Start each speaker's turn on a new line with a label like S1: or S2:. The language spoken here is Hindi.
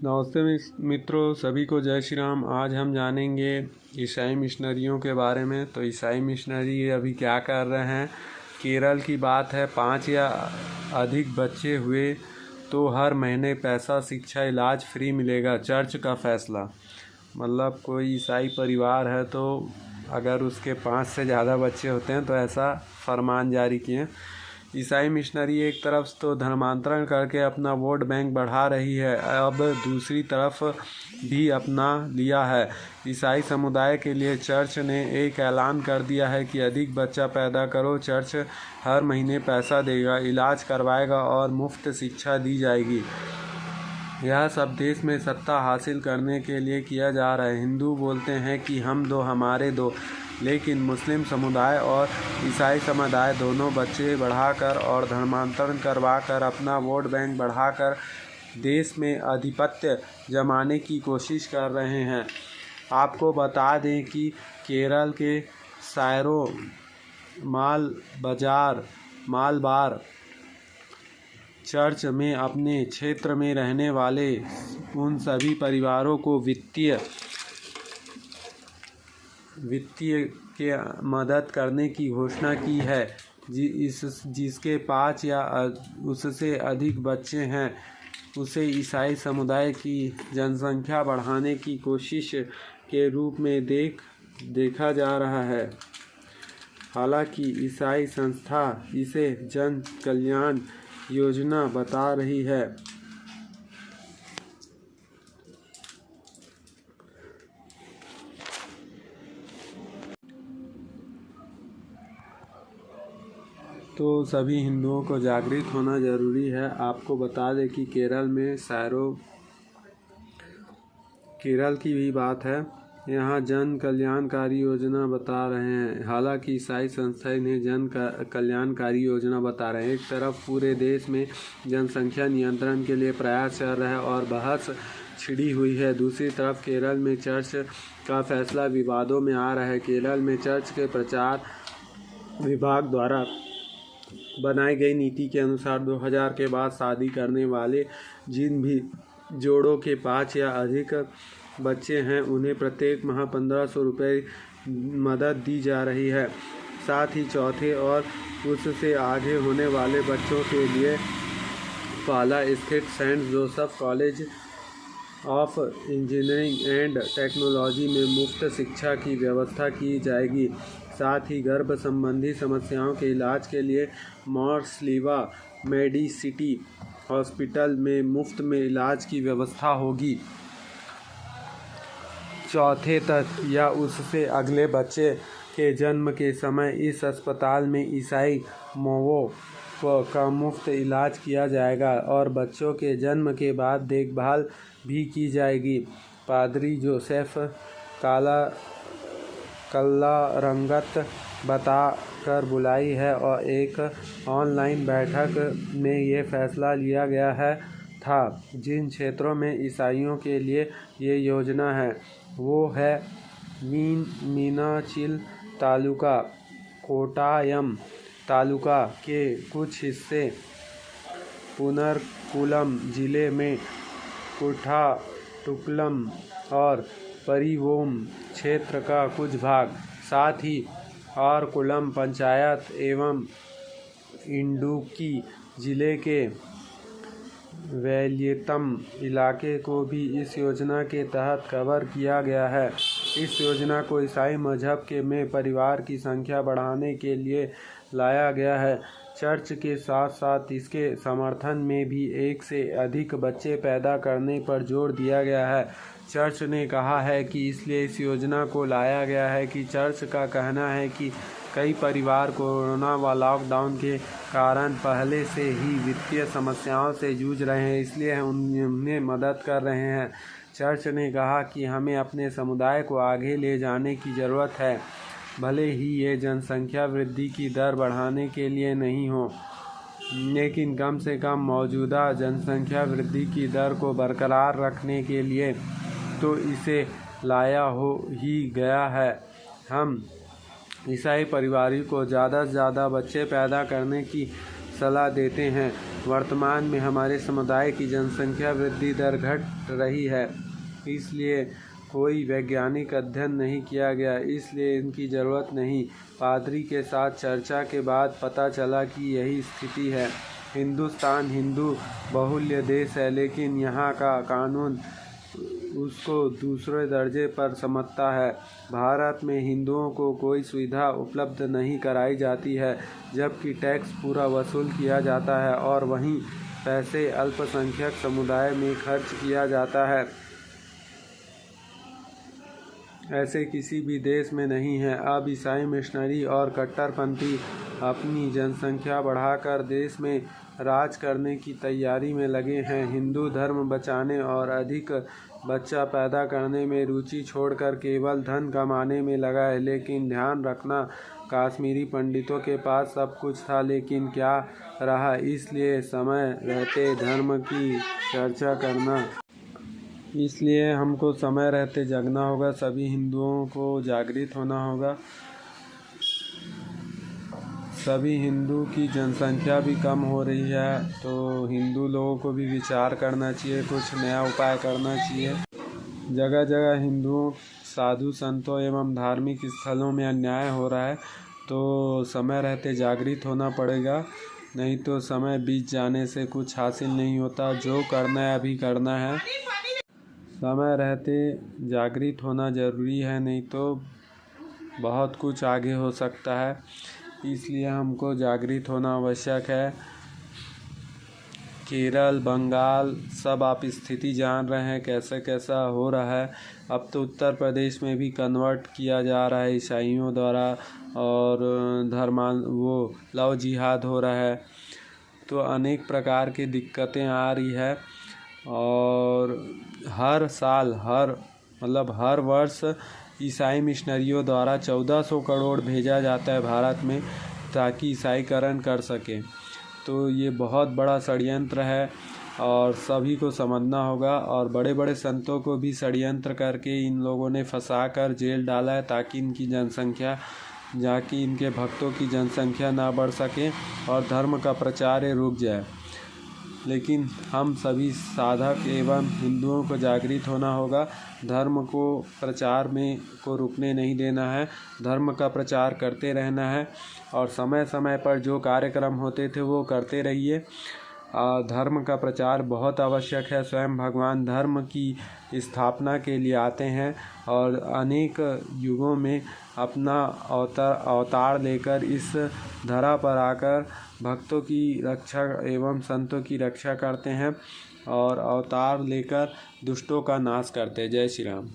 S1: नमस्ते मित्रों, सभी को जय श्री राम। आज हम जानेंगे ईसाई मिशनरियों के बारे में। तो ईसाई मिशनरी अभी क्या कर रहे हैं। केरल की बात है, 5 या अधिक बच्चे हुए तो हर महीने पैसा, शिक्षा, इलाज फ्री मिलेगा। चर्च का फैसला, मतलब कोई ईसाई परिवार है तो अगर उसके 5 से ज़्यादा बच्चे होते हैं तो ऐसा फरमान जारी किए। ईसाई मिशनरी एक तरफ तो धर्मांतरण करके अपना वोट बैंक बढ़ा रही है, अब दूसरी तरफ भी अपना लिया है। ईसाई समुदाय के लिए चर्च ने एक ऐलान कर दिया है कि अधिक बच्चा पैदा करो। चर्च हर महीने पैसा देगा, इलाज करवाएगा और मुफ्त शिक्षा दी जाएगी। यह सब देश में सत्ता हासिल करने के लिए किया जा रहा है। हिंदू बोलते हैं कि हम दो हमारे दो, लेकिन मुस्लिम समुदाय और ईसाई समुदाय दोनों बच्चे बढ़ाकर और धर्मांतरण करवाकर अपना वोट बैंक बढ़ाकर देश में आधिपत्य जमाने की कोशिश कर रहे हैं। आपको बता दें कि केरल के सायरो मालबार चर्च में अपने क्षेत्र में रहने वाले उन सभी परिवारों को वित्तीय के मदद करने की घोषणा की है जिसके 5 या उससे अधिक बच्चे हैं। उसे ईसाई समुदाय की जनसंख्या बढ़ाने की कोशिश के रूप में देखा जा रहा है। हालांकि ईसाई संस्था इसे जन कल्याण योजना बता रही है। तो सभी हिंदुओं को जागृत होना ज़रूरी है। आपको बता दें कि केरल की भी बात है, यहाँ जन कल्याणकारी योजना बता रहे हैं। हालांकि ईसाई संस्था इन्हें जन कल्याणकारी योजना बता रहे हैं। एक तरफ पूरे देश में जनसंख्या नियंत्रण के लिए प्रयास चल रहा है और बहस छिड़ी हुई है, दूसरी तरफ केरल में चर्च का फैसला विवादों में आ रहा है। केरल में चर्च के प्रचार विभाग द्वारा बनाई गई नीति के अनुसार 2000 के बाद शादी करने वाले जिन भी जोड़ों के 5 या अधिक बच्चे हैं उन्हें प्रत्येक माह 1500 रुपये मदद दी जा रही है। साथ ही चौथे और उससे आगे होने वाले बच्चों के लिए पाला स्थित Saint Joseph College of Engineering and Technology में मुफ्त शिक्षा की व्यवस्था की जाएगी। साथ ही गर्भ संबंधी समस्याओं के इलाज के लिए मार्सलीवा मेडिसिटी हॉस्पिटल में मुफ्त में इलाज की व्यवस्था होगी। चौथे तक या उससे अगले बच्चे के जन्म के समय इस अस्पताल में ईसाई मौओं का मुफ्त इलाज किया जाएगा और बच्चों के जन्म के बाद देखभाल भी की जाएगी। पादरी जोसेफ कल्लारंगत बता कर बुलाई है और एक ऑनलाइन बैठक में ये फैसला लिया गया था। जिन क्षेत्रों में ईसाइयों के लिए ये योजना है वो है मीनाचिल तालुका, कोटायम तालुका के कुछ हिस्से, पुनरकुलम जिले में कुठाटुकलम और परिवोम क्षेत्र का कुछ भाग, साथ ही आरकुलम पंचायत एवं इंडुक्की जिले के वैल्यतम इलाके को भी इस योजना के तहत कवर किया गया है। इस योजना को ईसाई मजहब में परिवार की संख्या बढ़ाने के लिए लाया गया है। चर्च के साथ साथ इसके समर्थन में भी एक से अधिक बच्चे पैदा करने पर जोर दिया गया है। चर्च ने कहा है कि इसलिए इस योजना को लाया गया है कि चर्च का कहना है कि कई परिवार कोरोना व लॉकडाउन के कारण पहले से ही वित्तीय समस्याओं से जूझ रहे हैं, इसलिए उन्हें मदद कर रहे हैं। चर्च ने कहा कि हमें अपने समुदाय को आगे ले जाने की ज़रूरत है, भले ही ये जनसंख्या वृद्धि की दर बढ़ाने के लिए नहीं हो, लेकिन कम से कम मौजूदा जनसंख्या वृद्धि की दर को बरकरार रखने के लिए तो इसे लाया हो ही गया है। हम ईसाई परिवारों को ज़्यादा से ज़्यादा बच्चे पैदा करने की सलाह देते हैं। वर्तमान में हमारे समुदाय की जनसंख्या वृद्धि दर घट रही है, इसलिए कोई वैज्ञानिक अध्ययन नहीं किया गया, इसलिए इनकी ज़रूरत नहीं। पादरी के साथ चर्चा के बाद पता चला कि यही स्थिति है। हिंदुस्तान हिंदू बहुल्य देश है, लेकिन यहाँ का कानून उसको दूसरे दर्जे पर समझता है। भारत में हिंदुओं को कोई सुविधा उपलब्ध नहीं कराई जाती है, जबकि टैक्स पूरा वसूल किया जाता है और वहीं पैसे अल्पसंख्यक समुदाय में खर्च किया जाता है। ऐसे किसी भी देश में नहीं है। अब ईसाई मिशनरी और कट्टरपंथी अपनी जनसंख्या बढ़ाकर देश में राज करने की तैयारी में लगे हैं। हिंदू धर्म बचाने और अधिक बच्चा पैदा करने में रुचि छोड़कर केवल धन कमाने में लगा है। लेकिन ध्यान रखना, कश्मीरी पंडितों के पास सब कुछ था, लेकिन क्या रहा? इसलिए समय रहते धर्म की चर्चा करना, इसलिए हमको समय रहते जगना होगा। सभी हिंदुओं को जागृत होना होगा। सभी हिंदू की जनसंख्या भी कम हो रही है, तो हिंदू लोगों को भी विचार करना चाहिए, कुछ नया उपाय करना चाहिए। जगह जगह हिंदुओं, साधु संतों एवं धार्मिक स्थलों में अन्याय हो रहा है, तो समय रहते जागृत होना पड़ेगा, नहीं तो समय बीत जाने से कुछ हासिल नहीं होता। जो करना है अभी करना है। समय रहते जागृत होना ज़रूरी है, नहीं तो बहुत कुछ आगे हो सकता है। इसलिए हमको जागृत होना आवश्यक है। केरल, बंगाल, सब आप स्थिति जान रहे हैं कैसे कैसा हो रहा है। अब तो उत्तर प्रदेश में भी कन्वर्ट किया जा रहा है ईसाइयों द्वारा, और लव जिहाद हो रहा है। तो अनेक प्रकार की दिक्कतें आ रही है, और हर साल हर वर्ष ईसाई मिशनरियों द्वारा 1400 करोड़ भेजा जाता है भारत में, ताकि ईसाईकरण कर सकें। तो ये बहुत बड़ा षड्यंत्र है और सभी को समझना होगा। और बड़े बड़े संतों को भी षड्यंत्र करके इन लोगों ने फंसा कर जेल डाला है, ताकि इनके भक्तों की जनसंख्या ना बढ़ सके और धर्म का प्रचार रुक जाए। लेकिन हम सभी साधक एवं हिंदुओं को जागृत होना होगा। धर्म को प्रचार में को रुकने नहीं देना है, धर्म का प्रचार करते रहना है, और समय समय पर जो कार्यक्रम होते थे वो करते रहिए। धर्म का प्रचार बहुत आवश्यक है। स्वयं भगवान धर्म की स्थापना के लिए आते हैं और अनेक युगों में अपना अवतार लेकर इस धरा पर आकर भक्तों की रक्षा एवं संतों की रक्षा करते हैं और अवतार लेकर दुष्टों का नाश करते हैं। जय श्री राम।